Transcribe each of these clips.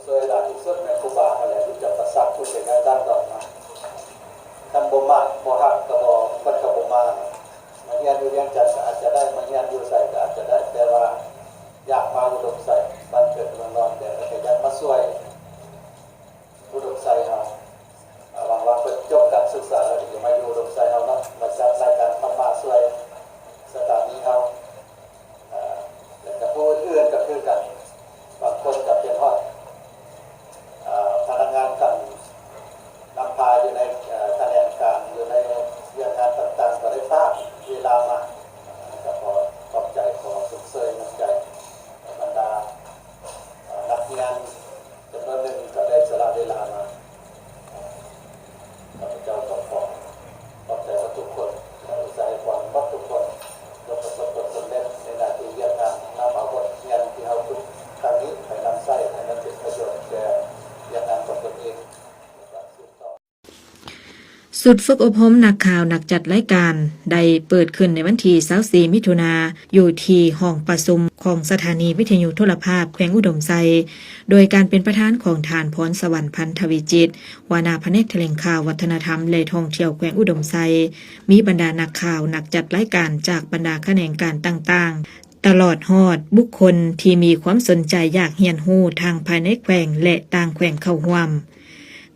สวยหลายที่สุดในครูบาอะไรที่จะประสานผู้เชี่ยวชาญด้านดอกนะทำบ่มาบ่หักกระบอกคนกระบอกมาเรียนอยู่เรียนจันทร์อาจจะได้มาเรียนอยู่ใส่ก็อาจจะได้แต่ว่าอยากมาอุดมใส่บ้านเกิดเมืองนอนแต่ก็อยากมาช่วยอุดมใส่เราหวังว่าเปิดจบการศึกษาแล้วจะมาอยู่อุดมใส่เราเนาะมาจัดรายการธรรมะช่วยสถานีเราแต่ผู้อื่นก็คือกันบางคนกับเป็นฮอดพนักงานกันนำพาอยู่ในแถลงการอยู่ในเรื่องงานต่างๆก็ได้ทราบเวลามาก็ขอขอบใจขอสุขเสยน้ำใจบรรดานักงานจำนวนหนึ่งก็ได้สละเวลามาข้าพเจ้าขอขอบใจทุกคนอุตสาหกรรมวัดทุกคนยกประสบผลสำเร็จในหน้าที่เรียนงานนำเอาบทเรียนที่เราฝึกครั้งนี้ไปนำใช้ให้มันเป็นประโยชน์แก่เรียนงานของตนเองสุดฝึกอบรมนักข่าวนักจัดรายการได้เปิดขึ้นในวันที่24มิถุนายนอยู่ที่ห้องประชุมของสถานีวิทยุโทรภาพแขวงอุดมไซโดยการเป็นประธานของทานพรสวรรค์พันธวิจิตรวานาแผนกแถลงข่าววัฒนธรรมและท่องเที่ยวแขวงอุดมไซมีบรรดานักข่าวนักจัดรายการจากบรรดาแขนงการต่างๆตลอดฮอดบุคคลที่มีความสนใจอยากเรียนรู้ทางภายในแขวงและต่างแขวงเข้าร่วม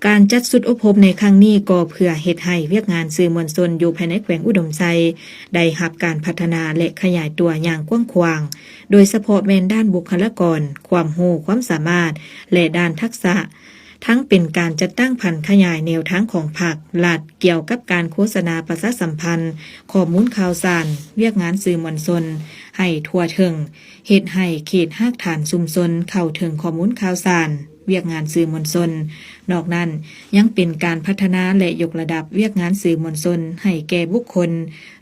การจัดสุดอบรมในครั้งนี้ก็เพื่อเฮ็ดให้เวียกงานสื่อมวลชนอยู่ภายในแขวงอุดมไซได้รับการพัฒนาและขยายตัวอย่างกว้างขวางโดยเฉพาะแม่นด้านบุคลากรความรู้ความสามารถและด้านทักษะทั้งเป็นการจัดตั้งพันธุ์ขยายแนวทางของภาครัฐเกี่ยวกับการโฆษณาประชาสัมพันธ์ข้อมูลข่าวสารเวียกงานสื่อมวลชนให้ทั่วถึงเฮ็ดให้เขตรากฐานชุมชนเข้าถึงข้อมูลข่าวสารเวียกงานสื่อมวลชนนอกนั้นยังเป็นการพัฒนาและยกระดับเวียกงานสื่อมวลชนให้แก่บุคคล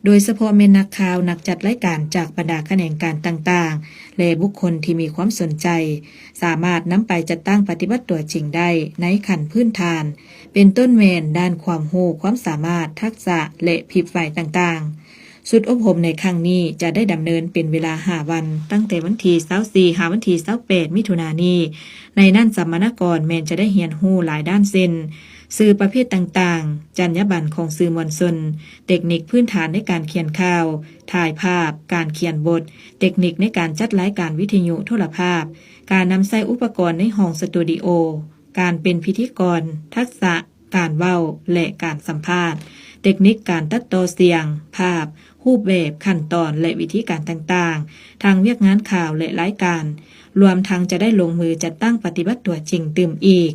โดยเฉพาะแม่นักข่าวนักจัดรายการจากบรรดาแขนงการต่างๆและบุคคลที่มีความสนใจสามารถนำไปจัดตั้งปฏิบัติตัวจริงได้ในขั้นพื้นฐานเป็นต้นแม่นด้านความรู้ความสามารถทักษะและผิดฝ่ายต่างๆสุดอบรมในครั้งนี้จะได้ดำเนินเป็นเวลา5วันตั้งแต่วันที่24หาวันที่28มิถุนายนนี้ในนั่นสัมมนากรแม้นจะได้เรียนรู้หลายด้านเส้นสื่อประเภทต่างๆจรรยาบรรณของสื่อมวลชนเทคนิคพื้นฐานในการเขียนข่าวถ่ายภาพการเขียนบทเทคนิคในการจัดรายการวิทยุโทรภาพการนำใช้อุปกรณ์ในห้องสตูดิโอการเป็นพิธีกรทักษะการเว้าและการสัมภาษณ์เทคนิคการตัดต่อเสียงภาพรูปแบบขั้นตอนและวิธีการต่างๆทางเวียกงานข่าวและรายการรวมทั้งจะได้ลงมือจัดตั้งปฏิบัติตัวจริงตื่มอีก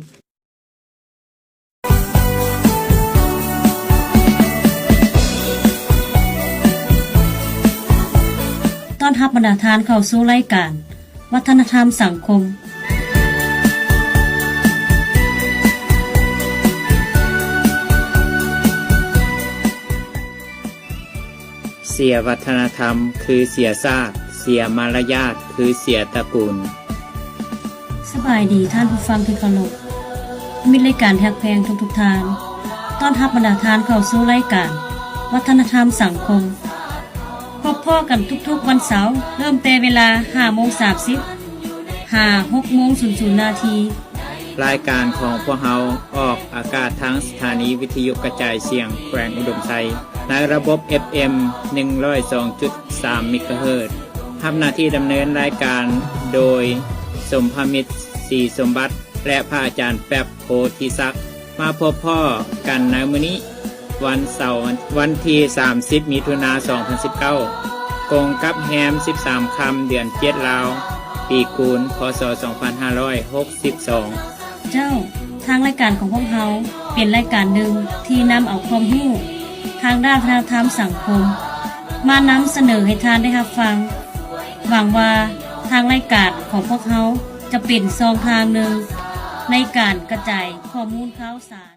ต้อนรับบรรดาทานเข้าสู่รายการวัฒนธรรมสังคมเสียวัฒนธรรมคือเสียชาติเสียมารยาทคือเสียตระกูลสบายดีท่านผู้ฟังที่เคารพมีรายการแฮกแพงทุกทานต้อนรับบรรดาทานเข้าสู่รายการวัฒนธรรมสังคมพบพ่อกันทุกๆวันเสาร์เริ่มแต่เวลา 5:30 6:00 นาทีรายการของพวกเราออกอากาศทางสถานีวิทยุกระจายเสียงแขวงอุดมไซในระบบ FM 102.3 เมกะเฮิรตซ์ทำหน้าที่ดำเนินรายการโดยสมภมิตรศรีสมบัติและพระอาจารย์แป๊บโพธิศักดิ์มาพบพ่อกันในมื้อนี้วันเสาร์วันที่30มิถุนายน2019ตรงกับแฮม13ค่ำเดือน7ลาวปีกูลพศ2562เจ้าทางรายการของพวกเราเป็นรายการหนึ่งที่นำเอาความรู้ทางด้านวัฒนธรรมสังคมมานำเสนอให้ทานได้รับฟังหวังว่าทางรายการของพวกเราจะเป็นช่องทางหนึ่งในการกระจายข้อมูลข่าวสาร